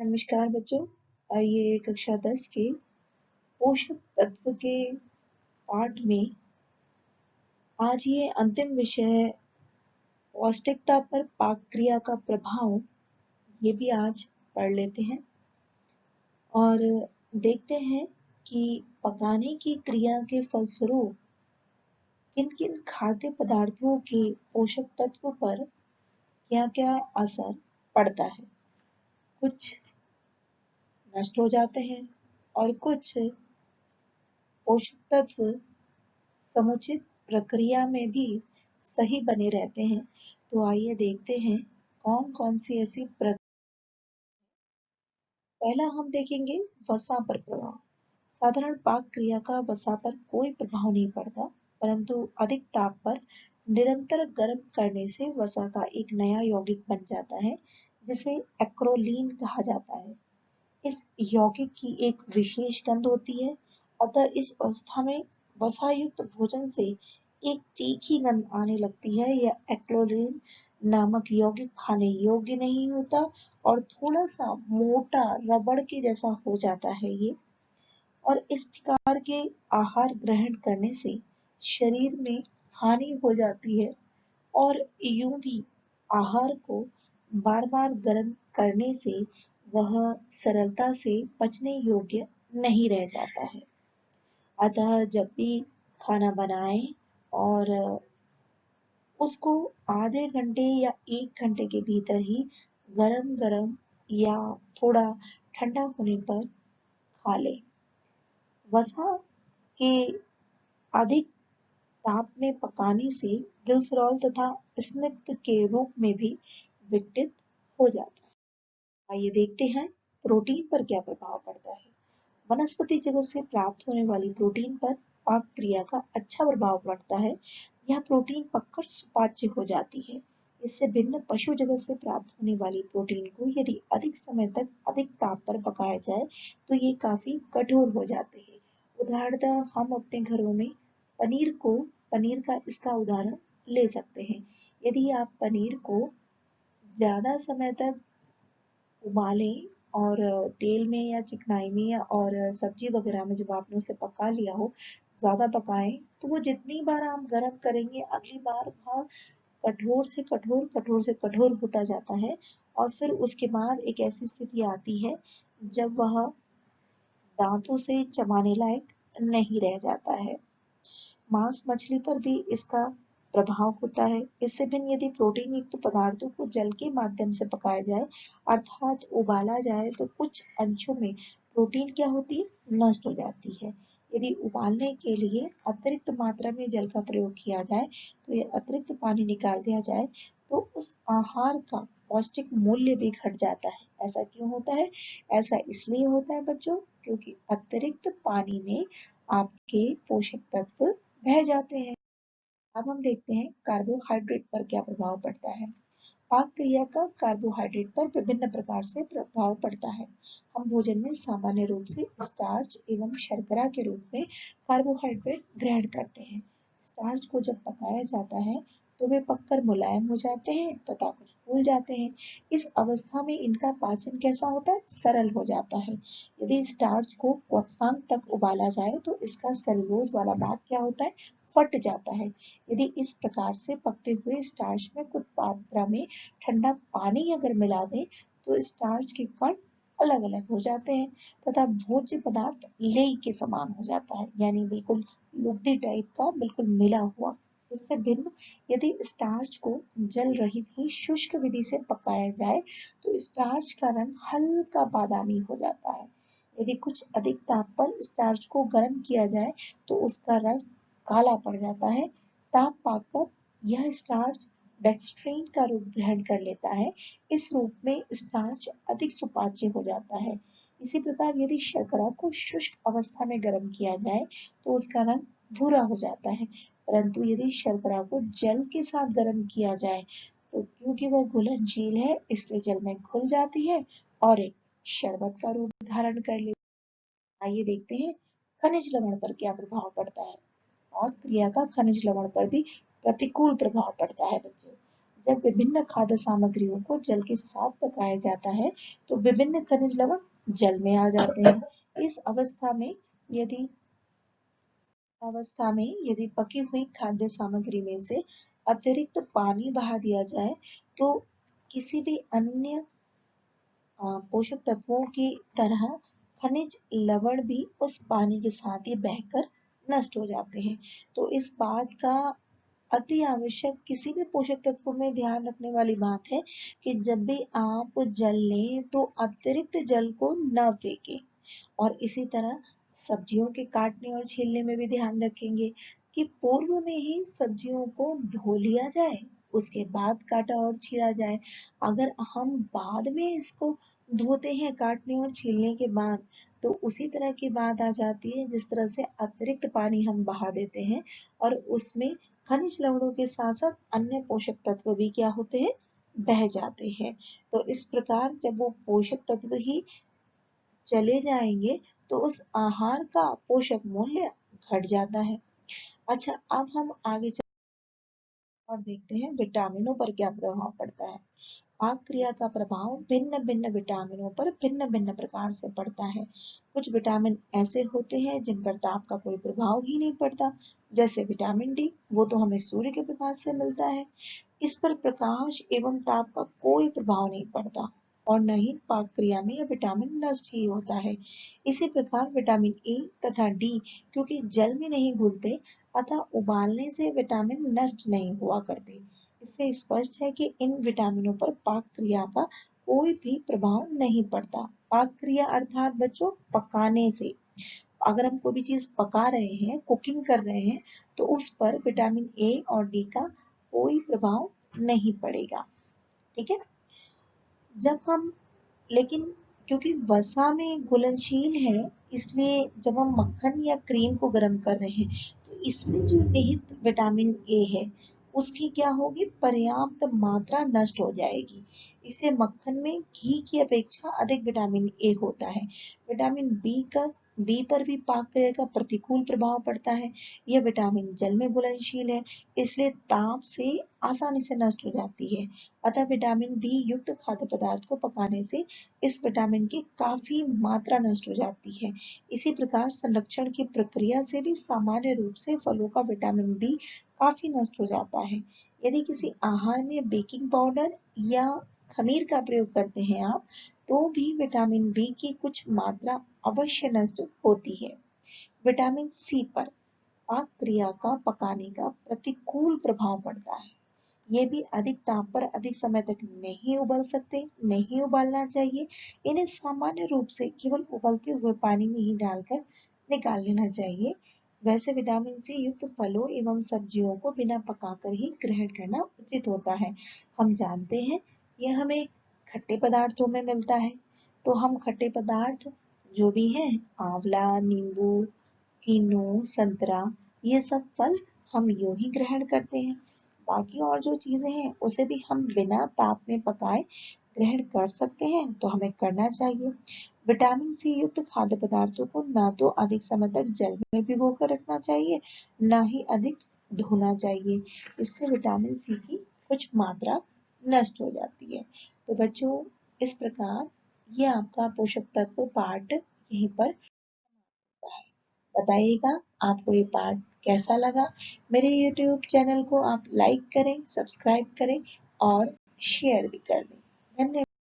नमस्कार बच्चों। आइए कक्षा 10 के पोषक तत्व के पाठ में आज ये अंतिम विषय है पौष्टिकता पर पाक क्रिया का प्रभाव। ये भी आज पढ़ लेते हैं और देखते हैं कि पकाने की क्रिया के फलस्वरूप किन किन खाद्य पदार्थों के पोषक तत्व पर क्या क्या असर पड़ता है। कुछ नष्ट हो जाते हैं और कुछ पोषक तत्व समुचित प्रक्रिया में भी सही बने रहते हैं। तो आइए देखते हैं कौन कौन सी ऐसी पहला हम देखेंगे वसा पर प्रभाव। साधारण पाक क्रिया का वसा पर कोई प्रभाव नहीं पड़ता, परंतु अधिक ताप पर निरंतर गर्म करने से वसा का एक नया यौगिक बन जाता है, जिसे एक्रोलीन कहा जाता है। इस यौगिक की एक विशेष गंध होती है, अतः इस अवस्था में वसायुक्त भोजन से एक तीखी गंध आने लगती है। यह एक्रोलीन नामक यौगिक खाने योग्य नहीं होता और थोड़ा सा मोटा रबड़ के जैसा हो जाता है ये। और इस प्रकार के आहार ग्रहण करने से शरीर में हानि हो जाती है और यूं भी आहार को बार बार गर्म करने से वह सरलता से पचने योग्य नहीं रह जाता है। अतः जब भी खाना बनाएं और उसको आधे घंटे या 1 घंटे के भीतर ही गरम गरम या थोड़ा ठंडा होने पर खा लें। वसा के अधिक ताप में पकाने से ग्लिसरॉल तथा स्निग्ध के रूप में भी विघटित हो जाता है। आइए देखते हैं प्रोटीन पर क्या प्रभाव पड़ता है। वनस्पति जगत से प्राप्त होने वाली प्रोटीन पर पाक क्रिया का अच्छा प्रभाव पड़ता है। यह प्रोटीन पककर सुपाच्य हो जाती है। इससे भिन्न पशु जगत से प्राप्त होने वाली प्रोटीन को यदि अधिक समय तक अधिक ताप पर पकाया जाए तो ये काफी कठोर हो जाते हैं। उदाहरणतः हम अपने घरों में पनीर का इसका उदाहरण ले सकते हैं। यदि आप पनीर को ज्यादा समय तक उबालें और तेल में या चिकनाई में या और सब्जी वगैरह में जब आपने उसे पका लिया हो, ज्यादा पकाएं तो वो जितनी बार आप गर्म करेंगे अगली बार वह कठोर से कठोर होता जाता है और फिर उसके बाद एक ऐसी स्थिति आती है जब वह दांतों से चबाने लायक नहीं रह जाता है। मांस मछली पर भी इसका प्रभाव होता है। इससे भिन्न यदि प्रोटीन युक्त पदार्थों को जल के माध्यम से पकाया जाए अर्थात उबाला जाए तो कुछ अंशों में प्रोटीन क्या होती है, नष्ट हो जाती है। यदि उबालने के लिए अतिरिक्त मात्रा में जल का प्रयोग किया जाए तो ये अतिरिक्त पानी निकाल दिया जाए तो उस आहार का पौष्टिक मूल्य भी घट जाता है। ऐसा क्यों होता है? ऐसा इसलिए होता है बच्चों क्योंकि अतिरिक्त पानी में आपके पोषक तत्व बह जाते हैं। अब हम देखते हैं कार्बोहाइड्रेट पर क्या प्रभाव पड़ता है। पाक क्रिया का कार्बोहाइड्रेट पर विभिन्न प्रकार से प्रभाव पड़ता है। हम भोजन में सामान्य रूप से स्टार्च एवं शर्करा के रूप में कार्बोहाइड्रेट ग्रहण करते हैं। स्टार्च को जब पकाया जाता है तो वे पककर मुलायम हो जाते हैं तथा कुछ फूल जाते हैं। इस अवस्था में इनका पाचन कैसा होता है, सरल हो जाता है। यदि स्टार्च को क्वथनांक तक उबाला जाए तो इसका सेलुलोज वाला भाग क्या होता है, फट जाता है। यदि इस प्रकार से पकते हुए स्टार्च में कुछ मात्रा में ठंडा पानी अगर मिला दें तो स्टार्च के कण अलग अलग हो जाते हैं तथा भोज्य पदार्थ लेई के समान हो जाता है, यानी बिल्कुल लुगदी टाइप का बिल्कुल मिला हुआ। इससे भिन्न यदि स्टार्च को जल रहित ही शुष्क विधि से पकाया जाए तो स्टार्च का रंग हल्का बादामी हो जाता है। यदि कुछ अधिक ताप पर स्टार्च को गर्म किया जाए तो उसका रंग काला पड़ जाता है। ताप पाकर यह स्टार्च डेक्स्ट्रीन का रूप ग्रहण कर लेता है। इस रूप में स्टार्च अधिक सुपाच्य हो जाता है। इसी प्रकार यदि शर्करा को शुष्क अवस्था में गर्म किया जाए तो उसका रंग भूरा हो जाता है, परंतु यदि शर्करा को जल के साथ गर्म किया जाए तो क्योंकि वह घुलनशील है इसलिए जल में घुल जाती है और एक शरबत का रूप धारण कर लेती है। आइए देखते हैं खनिज लवण पर क्या प्रभाव पड़ता है। और क्रिया का खनिज लवण पर भी प्रतिकूल प्रभाव पड़ता है बच्चों। जब विभिन्न खाद्य सामग्रियों को जल के साथ पकाया जाता है तो विभिन्न खनिज लवण जल में आ जाते हैं। इस यदि अवस्था में यदि पकी हुई खाद्य सामग्री में से अतिरिक्त पानी बहा दिया जाए तो किसी भी अन्य पोषक तत्वों की तरह खनिज लवण भी उस पानी के साथ ही बहकर नष्ट हो जाते हैं। तो इस बात का अति आवश्यक किसी भी पोषक तत्व में ध्यान रखने वाली बात है कि जब भी आप जल लें तो अतिरिक्त जल को न फेंकें। और इसी तरह सब्जियों के काटने और छीलने में भी ध्यान रखेंगे कि पूर्व में ही सब्जियों को धो लिया जाए, उसके बाद काटा और छीला जाए। अगर हम बाद में इसको धोते हैं काटने और छीलने के बाद तो उसी तरह की बात आ जाती है जिस तरह से अतिरिक्त पानी हम बहा देते हैं और उसमें खनिज लवणों के साथ साथ अन्य पोषक तत्व भी क्या होते हैं, बह जाते हैं। तो इस प्रकार जब वो पोषक तत्व ही चले जाएंगे तो उस आहार का पोषक मूल्य घट जाता है। अच्छा, अब हम आगे चल और देखते हैं विटामिनों पर क्या प्रभाव पड़ता है। पाक क्रिया का प्रभाव भिन्न भिन्न विटामिनों पर भिन्न भिन्न प्रकार से पड़ता है। कुछ विटामिन ऐसे होते हैं जिन पर ताप का कोई प्रभाव ही नहीं पड़ता, जैसे विटामिन डी, वो तो हमें सूर्य के प्रकाश से मिलता है। इस पर प्रकाश एवं ताप का कोई प्रभाव नहीं पड़ता और न ही पाक क्रिया में यह विटामिन नष्ट ही होता है। इसी प्रकार विटामिन ए तथा डी क्योंकि जल में नहीं घुलते अतः उबालने से विटामिन नष्ट नहीं हुआ करते। इससे स्पष्ट है कि इन विटामिनों पर पाक क्रिया का कोई भी प्रभाव नहीं पड़ता। पाक क्रिया अर्थात बच्चों पकाने से, अगर हम कोई भी चीज पका रहे हैं, कुकिंग कर रहे हैं, तो उस पर विटामिन ए और डी का कोई प्रभाव नहीं पड़ेगा। ठीक है। जब हम लेकिन क्योंकि वसा में घुलनशील है इसलिए जब हम मक्खन या क्रीम को गर्म कर रहे हैं तो इसमें जो निहित विटामिन ए है उसकी क्या होगी, पर्याप्त मात्रा नष्ट हो जाएगी। इससे मक्खन में घी की अपेक्षा अधिक विटामिन ए होता है। विटामिन बी पर भी पाक क्रिया का प्रतिकूल प्रभाव पड़ता है। यह विटामिन जल में घुलनशील है इसलिए ताप से आसानी से नष्ट हो जाती है। अतः विटामिन बी युक्त खाद्य पदार्थ को पकाने से इस विटामिन की काफी मात्रा नष्ट हो जाती है। इसी प्रकार संरक्षण की प्रक्रिया से भी सामान्य रूप से फलों का विटामिन बी काफी नष्ट हो जाता है। यदि किसी आहार में बेकिंग पाउडर या खमीर का प्रयोग करते हैं आप तो भी विटामिन बी की कुछ मात्रा अवश्य नष्ट होती है। विटामिन सी पर पाक क्रिया का पकाने का प्रतिकूल प्रभाव पड़ता है। ये भी अधिक ताप पर अधिक समय तक नहीं उबल सकते, नहीं उबालना चाहिए। इन्हें सामान्य रूप से केवल उबलते हुए पानी में ही डालकर निकाल लेना चाहिए। वैसे विटामिन सी युक्त फलों एवं सब्जियों को बिना पकाकर ही ग्रहण करना उचित होता है। हम जानते हैं यह हमें खट्टे पदार्थों में मिलता है, तो हम खट्टे पदार्थ जो भी हैं, आंवला, नींबू, कीनू, संतरा, ये सब फल हम यूं ही ग्रहण करते हैं। बाकी और जो चीजें हैं उसे भी हम बिना ताप में पकाए ग्रहण कर सकते हैं तो हमें करना चाहिए। विटामिन सी युक्त खाद्य पदार्थों को ना तो अधिक समय तक जल में भिगो कर रखना चाहिए, ना ही अधिक धोना चाहिए। इससे विटामिन सी की कुछ मात्रा नष्ट हो जाती है। तो बच्चों, इस प्रकार ये आपका पोषक तत्व पाठ यहीं पर होता है। बताइएगा आपको ये पाठ कैसा लगा। मेरे YouTube चैनल को आप लाइक करें, सब्सक्राइब करें और शेयर भी कर दें। धन्यवाद।